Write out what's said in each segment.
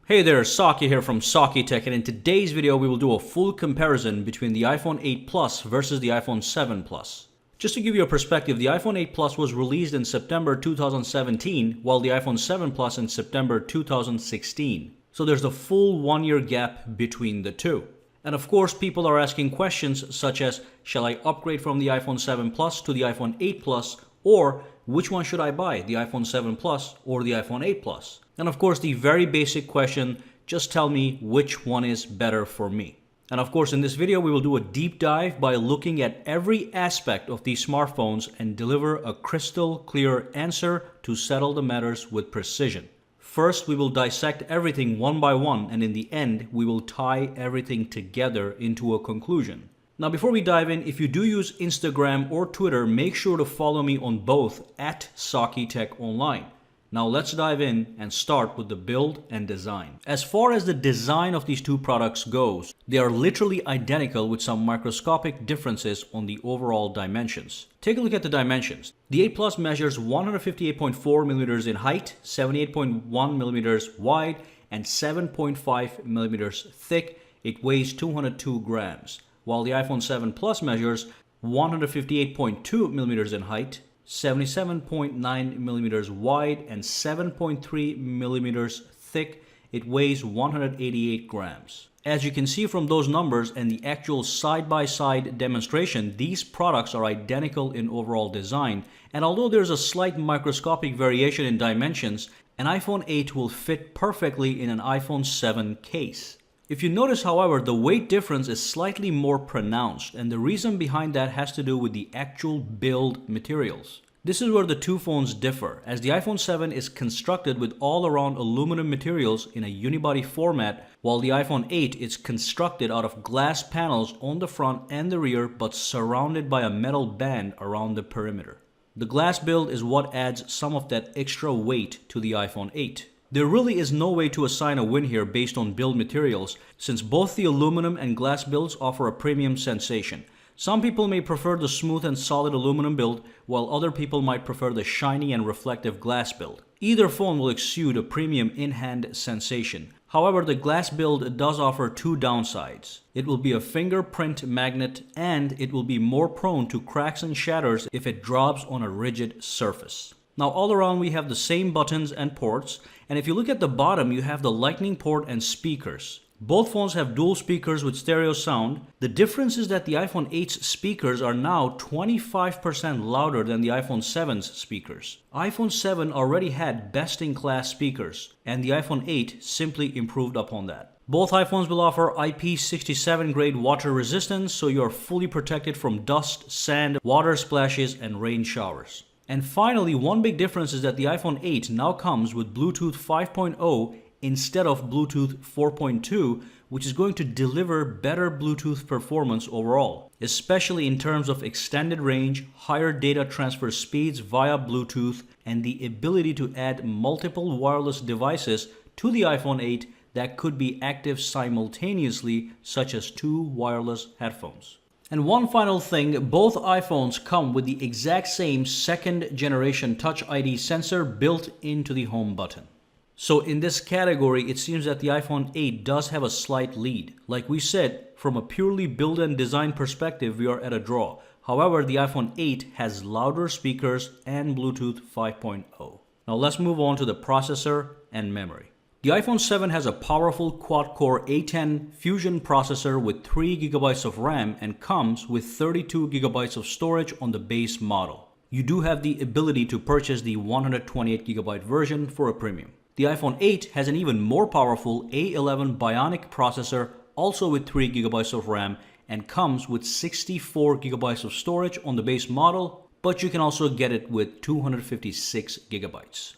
Hey there, Saki here from Saki Tech, and in today's video we will do a full comparison between the iPhone 8 Plus versus the iPhone 7 Plus. Just to give you a perspective, the iPhone 8 Plus was released in September 2017, while the iPhone 7 Plus in September 2016. So there's a full 1-year gap between the two. And of course, people are asking questions such as, shall I upgrade from the iPhone 7 Plus to the iPhone 8 Plus, or which one should I buy, the iPhone 7 Plus or the iPhone 8 Plus? And of course, the very basic question, just tell me which one is better for me. And of course, in this video, we will do a deep dive by looking at every aspect of these smartphones and deliver a crystal clear answer to settle the matters with precision. First, we will dissect everything one by one, and in the end, we will tie everything together into a conclusion. Now, before we dive in, if you do use Instagram or Twitter, make sure to follow me on both at Saki Tech Online. Now let's dive in and start with the build and design. As far as the design of these two products goes, they are literally identical with some microscopic differences on the overall dimensions. Take a look at the dimensions. The 8 Plus measures 158.4 millimeters in height, 78.1 millimeters wide, and 7.5 millimeters thick. It weighs 202 grams, while the iPhone 7 Plus measures 158.2 millimeters in height, 77.9 millimeters wide, and 7.3 millimeters thick. It weighs 188 grams. As you can see from those numbers and the actual side-by-side demonstration, these products are identical in overall design, and although there's a slight microscopic variation in dimensions, an iPhone 8 will fit perfectly in an iPhone 7 case. If you notice, however, the weight difference is slightly more pronounced, and the reason behind that has to do with the actual build materials. This is where the two phones differ, as the iPhone 7 is constructed with all-around aluminum materials in a unibody format, while the iPhone 8 is constructed out of glass panels on the front and the rear, but surrounded by a metal band around the perimeter. The glass build is what adds some of that extra weight to the iPhone 8. There really is no way to assign a win here based on build materials, since both the aluminum and glass builds offer a premium sensation. Some people may prefer the smooth and solid aluminum build, while other people might prefer the shiny and reflective glass build. Either phone will exude a premium in-hand sensation. However, the glass build does offer two downsides. It will be a fingerprint magnet, and it will be more prone to cracks and shatters if it drops on a rigid surface. Now, all around we have the same buttons and ports, and if you look at the bottom, you have the Lightning port and speakers. Both phones have dual speakers with stereo sound. The difference is that the iPhone 8's speakers are now 25% louder than the iPhone 7's speakers. iPhone 7 already had best-in-class speakers, and the iPhone 8 simply improved upon that. Both iPhones will offer IP67 grade water resistance, so you are fully protected from dust, sand, water splashes, and rain showers. And finally, one big difference is that the iPhone 8 now comes with Bluetooth 5.0 instead of Bluetooth 4.2, which is going to deliver better Bluetooth performance overall, especially in terms of extended range, higher data transfer speeds via Bluetooth, and the ability to add multiple wireless devices to the iPhone 8 that could be active simultaneously, such as two wireless headphones. And one final thing, both iPhones come with the exact same second generation Touch ID sensor built into the home button. So in this category, it seems that the iPhone 8 does have a slight lead. Like we said, from a purely build and design perspective, we are at a draw. However, the iPhone 8 has louder speakers and Bluetooth 5.0. Now let's move on to the processor and memory. The iPhone 7 has a powerful quad-core A10 Fusion processor with 3 GB of RAM and comes with 32 GB of storage on the base model. You do have the ability to purchase the 128 GB version for a premium. The iPhone 8 has an even more powerful A11 Bionic processor, also with 3 GB of RAM, and comes with 64 GB of storage on the base model, but you can also get it with 256 GB.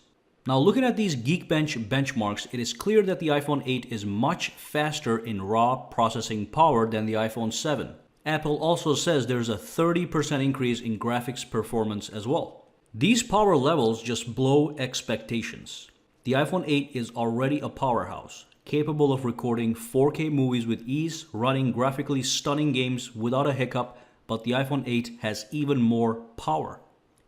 Now, looking at these Geekbench benchmarks, it is clear that the iPhone 8 is much faster in raw processing power than the iPhone 7. Apple also says there's a 30% increase in graphics performance as well. These power levels just blow expectations. The iPhone 8 is already a powerhouse, capable of recording 4K movies with ease, running graphically stunning games without a hiccup, but the iPhone 8 has even more power.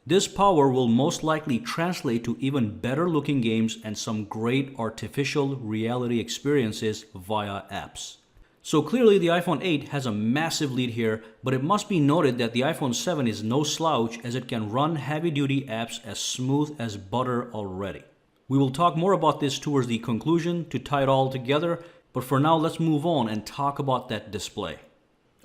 This power will most likely translate to even better looking games and some great artificial reality experiences via apps. So clearly the iPhone 8 has a massive lead here, but it must be noted that the iPhone 7 is no slouch as it can run heavy-duty apps as smooth as butter already. We will talk more about this towards the conclusion to tie it all together, but for now let's move on and talk about that display.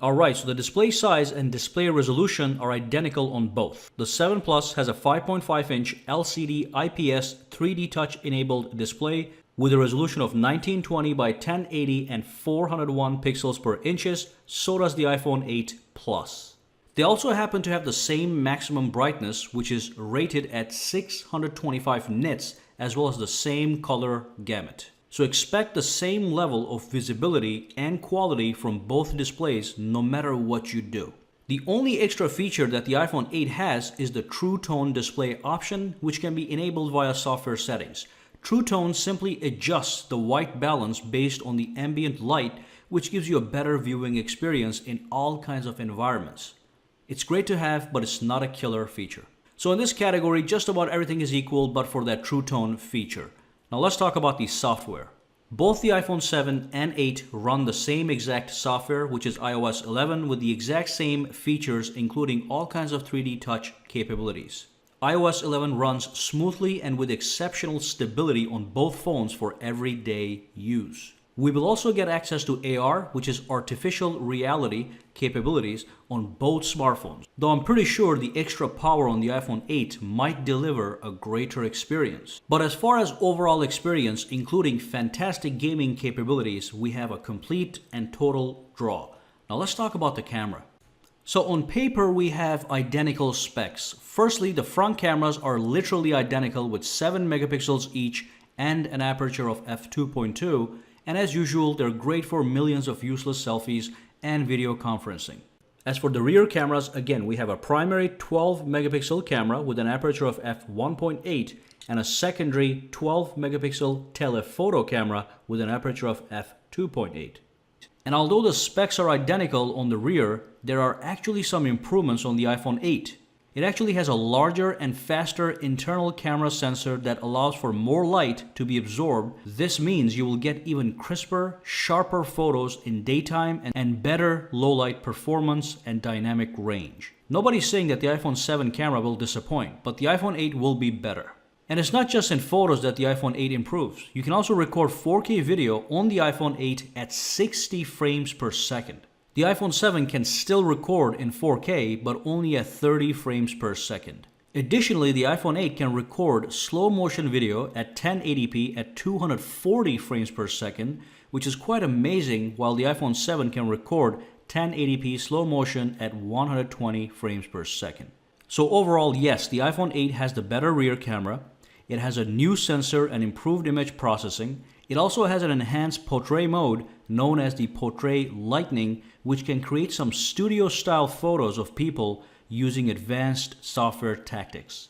Alright, so the display size and display resolution are identical on both. The 7 Plus has a 5.5-inch LCD IPS 3D Touch enabled display with a resolution of 1920 by 1080 and 401 pixels per inches. So does the iPhone 8 Plus. They also happen to have the same maximum brightness, which is rated at 625 nits, as well as the same color gamut. So expect the same level of visibility and quality from both displays no matter what you do. The only extra feature that the iPhone 8 has is the True Tone display option, which can be enabled via software settings. True Tone simply adjusts the white balance based on the ambient light, which gives you a better viewing experience in all kinds of environments. It's great to have, but it's not a killer feature. So in this category, just about everything is equal but for that True Tone feature. Now let's talk about the software. Both the iPhone 7 and 8 run the same exact software, which is iOS 11 with the exact same features, including all kinds of 3D touch capabilities. iOS 11 runs smoothly and with exceptional stability on both phones for everyday use. We will also get access to AR, which is artificial reality capabilities on both smartphones. Though I'm pretty sure the extra power on the iPhone 8 might deliver a greater experience. But as far as overall experience, including fantastic gaming capabilities, we have a complete and total draw. Now let's talk about the camera. So on paper, we have identical specs. Firstly, the front cameras are literally identical with 7 megapixels each and an aperture of f2.2. And as usual, they're great for millions of useless selfies and video conferencing. As for the rear cameras, again, we have a primary 12 megapixel camera with an aperture of f1.8 and a secondary 12 megapixel telephoto camera with an aperture of f2.8. And although the specs are identical on the rear, there are actually some improvements on the iPhone 8. It actually has a larger and faster internal camera sensor that allows for more light to be absorbed. This means you will get even crisper, sharper photos in daytime and better low light performance and dynamic range. Nobody's saying that the iPhone 7 camera will disappoint, but the iPhone 8 will be better. And it's not just in photos that the iPhone 8 improves. You can also record 4K video on the iPhone 8 at 60 frames per second. The iPhone 7 can still record in 4K, but only at 30 frames per second. Additionally, the iPhone 8 can record slow motion video at 1080p at 240 frames per second, which is quite amazing, while the iPhone 7 can record 1080p slow motion at 120 frames per second. So overall, yes, the iPhone 8 has the better rear camera. It has a new sensor and improved image processing. It also has an enhanced portrait mode known as the Portrait Lightning, which can create some studio-style photos of people using advanced software tactics.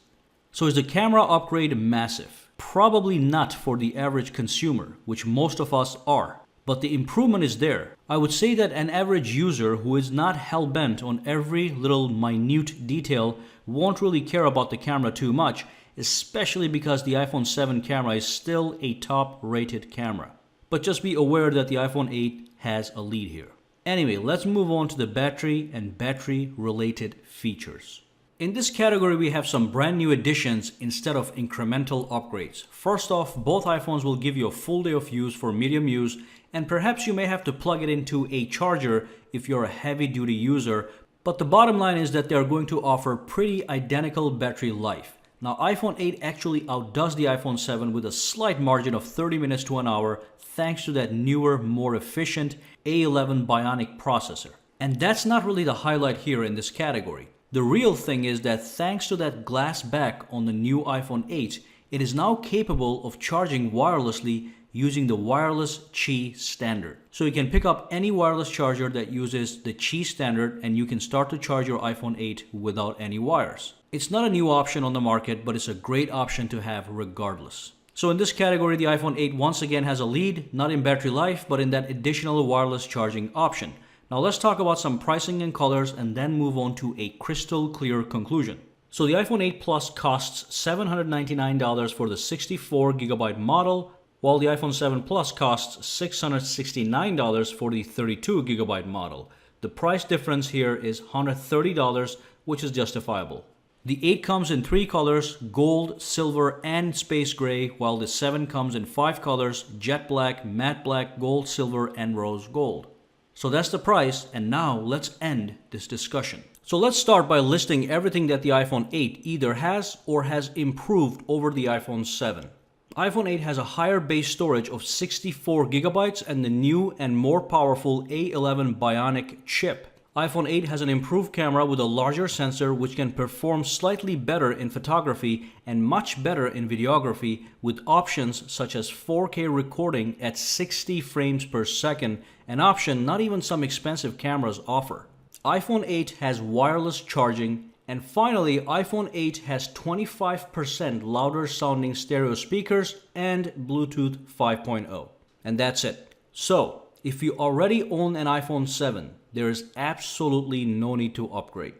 So is the camera upgrade massive? Probably not for the average consumer, which most of us are. But the improvement is there. I would say that an average user who is not hell-bent on every little minute detail won't really care about the camera too much, especially because the iPhone 7 camera is still a top-rated camera. But just be aware that the iPhone 8 has a lead here. Anyway, let's move on to the battery and battery-related features. In this category, we have some brand new additions instead of incremental upgrades. First off, both iPhones will give you a full day of use for medium use, and perhaps you may have to plug it into a charger if you're a heavy-duty user, but the bottom line is that they are going to offer pretty identical battery life. Now, iPhone 8 actually outdoes the iPhone 7 with a slight margin of 30 minutes to an hour thanks to that newer, more efficient A11 Bionic processor. And that's not really the highlight here in this category. The real thing is that thanks to that glass back on the new iPhone 8, it is now capable of charging wirelessly using the wireless Qi standard. So you can pick up any wireless charger that uses the Qi standard and you can start to charge your iPhone 8 without any wires. It's not a new option on the market, but it's a great option to have regardless. So in this category, the iPhone 8 once again has a lead, not in battery life, but in that additional wireless charging option. Now let's talk about some pricing and colors and then move on to a crystal clear conclusion. So the iPhone 8 Plus costs $799 for the 64GB model, while the iPhone 7 Plus costs $669 for the 32GB model. The price difference here is $130, which is justifiable. The 8 comes in 3 colors, gold, silver, and space gray, while the 7 comes in 5 colors, jet black, matte black, gold, silver, and rose gold. So that's the price, and now let's end this discussion. So let's start by listing everything that the iPhone 8 either has or has improved over the iPhone 7. iPhone 8 has a higher base storage of 64GB and the new and more powerful A11 Bionic chip. iPhone 8 has an improved camera with a larger sensor which can perform slightly better in photography and much better in videography with options such as 4K recording at 60 frames per second, an option not even some expensive cameras offer. iPhone 8 has wireless charging, and finally iPhone 8 has 25% louder sounding stereo speakers and Bluetooth 5.0. And that's it. So, if you already own an iPhone 7, there is absolutely no need to upgrade.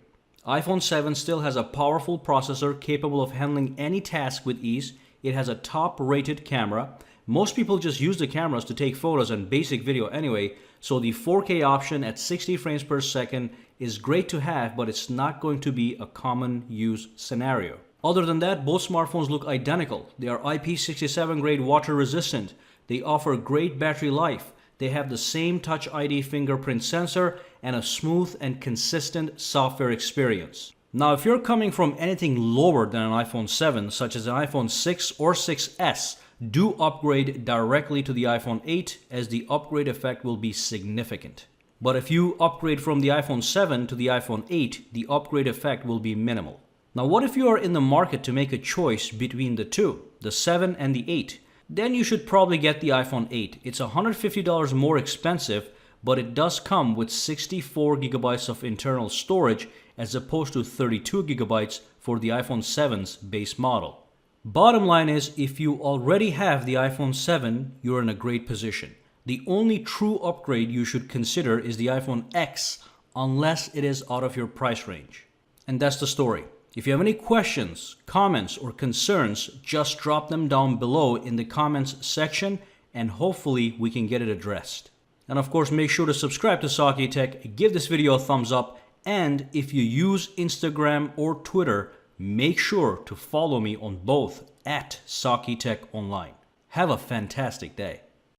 iPhone 7 still has a powerful processor capable of handling any task with ease. It has a top-rated camera. Most people just use the cameras to take photos and basic video anyway, so the 4K option at 60 frames per second is great to have, but it's not going to be a common use scenario. Other than that, both smartphones look identical. They are IP67 grade water resistant. They offer great battery life. They have the same Touch ID fingerprint sensor and a smooth and consistent software experience. Now, if you're coming from anything lower than an iPhone 7, such as an iPhone 6 or 6S, do upgrade directly to the iPhone 8 as the upgrade effect will be significant. But if you upgrade from the iPhone 7 to the iPhone 8, the upgrade effect will be minimal. Now, what if you are in the market to make a choice between the two, the 7 and the 8? Then you should probably get the iPhone 8. It's $150 more expensive, but it does come with 64GB of internal storage as opposed to 32GB for the iPhone 7's base model. Bottom line is, if you already have the iPhone 7, you're in a great position. The only true upgrade you should consider is the iPhone X, unless it is out of your price range. And that's the story. If you have any questions, comments, or concerns, just drop them down below in the comments section, and hopefully we can get it addressed. And of course, make sure to subscribe to Saki Tech, give this video a thumbs up, and if you use Instagram or Twitter, make sure to follow me on both @SakiTechOnline. Have a fantastic day.